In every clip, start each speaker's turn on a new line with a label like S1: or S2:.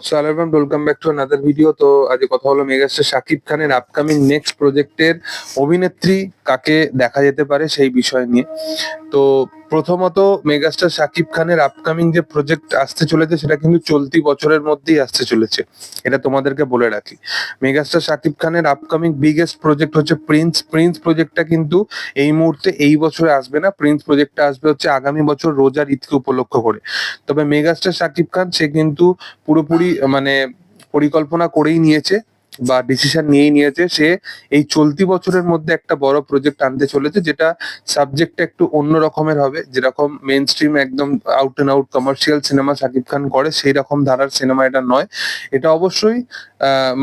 S1: So hello everyone, welcome back to another video. তো আজকে কথা হলো মেগাস্টার শাকিব খানের আপকামিং নেক্সট প্রজেক্টের অভিনেত্রী কাকে দেখা যেতে পারে সেই বিষয় নিয়ে। তো প্রথমত মেগাস্টার শাকিব খানের আপকামিং যে প্রজেক্ট আসতে চলেছে সেটা কিন্তু চলতি বছরের মধ্যেই আসতে চলেছে, এটা তোমাদেরকে বলে রাখি। মেগাস্টার শাকিব খানের আপকামিং বিগেস্ট প্রজেক্ট হচ্ছে প্রিন্স প্রজেক্টটা কিন্তু এই মুহূর্তে এই বছরে আসবে না। প্রিন্স প্রজেক্টটা আসবে হচ্ছে আগামী বছর রোজার ঈদকে উপলক্ষ করে। তবে মেগাস্টার শাকিব খান সে কিন্তু পুরোপুরি মানে পরিকল্পনা করেই নিয়েছে বা ডিসিশন নিয়েই নিয়েছে, সে এই চলতি বছরের মধ্যে একটা বড় প্রজেক্ট আনতে চলেছে, যেটা সাবজেক্টটা একটু অন্য রকমের হবে। যেরকম মেন স্ট্রিম একদম out and out commercial cinema Shakib Khan করে, সেই রকম ধারার সিনেমা এটা নয়। এটা অবশ্যই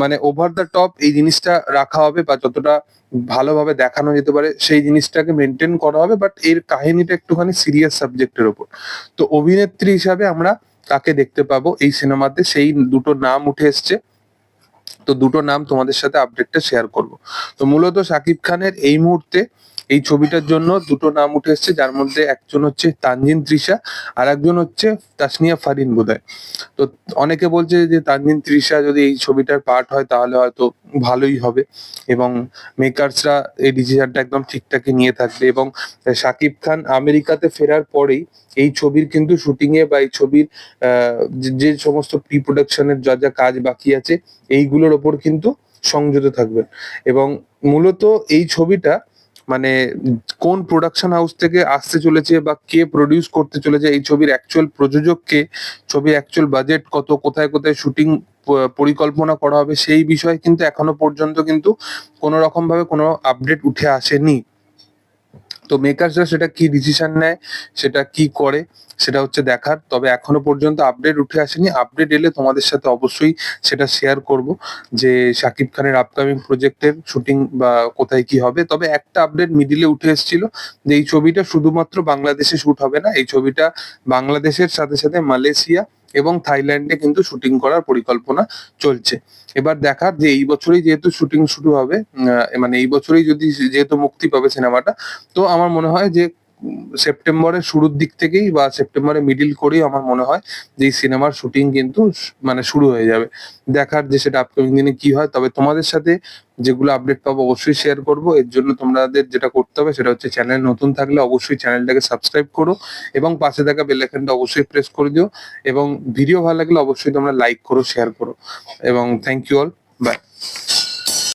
S1: মানে ওভার দ্য টপ এই জিনিসটা রাখা হবে, বা যতটা ভালোভাবে দেখানো যেতে পারে সেই জিনিসটাকে মেনটেন করা হবে, বাট এর কাহিনীটা একটুখানি সিরিয়াস সাবজেক্টের ওপর। তো অভিনেত্রী হিসাবে আমরা কাকে দেখতে পাবো এই সিনেমাতে, সেই দুটো নাম উঠে এসছে। তো দুটো নাম তোমাদের সাথে আপডেটটা শেয়ার করব। তো মূলত শাকিব খানের এই মুহূর্তে এই ছবিটার জন্য দুটো নাম উঠে এসছে, যার মধ্যে একজন হচ্ছে তানজিন তৃষা, আর একজন হচ্ছে তাসনিয়া ফারিন বোধহয়। তো অনেকে বলছে যে তানজিন তৃষা যদি এই ছবিটার পার্ট হয় তাহলে হয়তো ভালোই হবে, এবং মেকার্সরা এই ডিসিশনটা একদম ঠিকঠাকই নিয়ে থাকবে। এবং শাকিব খান আমেরিকাতে ফেরার পরেই এই ছবির কিন্তু শুটিং এ বা এই ছবির যে সমস্ত প্রি প্রোডাকশনের যা যা কাজ বাকি আছে এইগুলোর ওপর কিন্তু সংযত থাকবেন। এবং মূলত এই ছবিটা মানে কোন প্রোডাকশন হাউস থেকে আসতে চলেছে বা কে প্রডিউস করতে চলেছে, এই ছবির অ্যাকচুয়াল প্রযোজক কে, ছবির অ্যাকচুয়াল বাজেট কত, কোথায় কোথায় শুটিং পরিকল্পনা করা হবে, সেই বিষয়ে কিন্তু এখনো পর্যন্ত কিন্তু কোনো রকম ভাবে কোনো আপডেট উঠে আসেনি। তো মেকার্সরা সেটা কি ডিসিশন নেয়, সেটা কি করে, সেটা হচ্ছে দেখার। তবে এখনো পর্যন্ত আপডেট উঠে আসেনি। আপডেট এলে তোমাদের সাথে অবশ্যই সেটা শেয়ার করব, যে শাকিব খানের আপকামিং প্রজেক্টের শুটিং বা কোথায় কি হবে। তবে একটা আপডেট মিডিলে উঠে এসেছিল, যে এই ছবিটা শুধুমাত্র বাংলাদেশে শুট হবে না, এই ছবিটা বাংলাদেশের সাথে সাথে মালয়েশিয়া এবং থাইল্যান্ডে কিন্তু শুটিং করার পরিকল্পনা চলছে। এবার দেখার যে এই বছরেই যেহেতু শুটিং শুরু হবে, মানে এই বছরেই যদি যেহেতু মুক্তি পাবে সিনেমাটা, তো আমার মনে হয় যে সেপ্টেম্বরের শুরুর দিক থেকেই বা সেপ্টেম্বরের মিডিল করেই আমার মনে হয় যে এই সিনেমার শুটিং কিন্তু মানে শুরু হয়ে যাবে। দেখার যে সেটা আপকামিং দিনে কি হয়। তবে তোমাদের সাথে যেগুলো আপডেট পাবো অবশ্যই শেয়ার করব। এর জন্য তোমাদের যেটা করতে হবে সেটা হচ্ছে চ্যানেল নতুন থাকলে অবশ্যই চ্যানেলটাকে সাবস্ক্রাইব করো, এবং পাশে থাকা বেল আইকনটা অবশ্যই প্রেস করে দিও, এবং ভিডিও ভালো লাগলে অবশ্যই তোমরা লাইক করো, শেয়ার করো, এবং থ্যাংক ইউ অল, বাই।